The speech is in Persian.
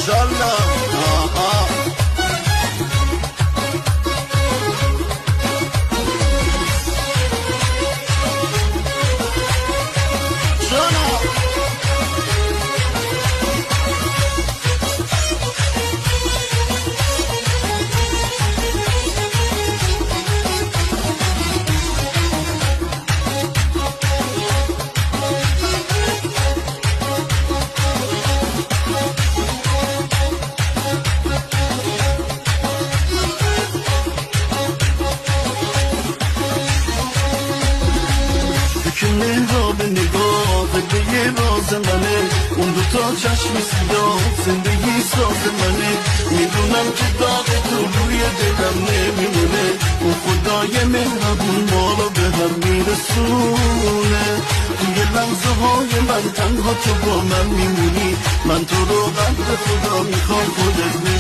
ماشاءالله مهراب نگاه به راز منه اون دوتا چشم سیاه زندگی ساز منه میدونم که داغ تو روی دلم نمیمونه اون خدای مهربون بالا به هم میرسونه توی لحظه های من تنها تو با من میمونی من تو رو قدر خدا میخوام خودت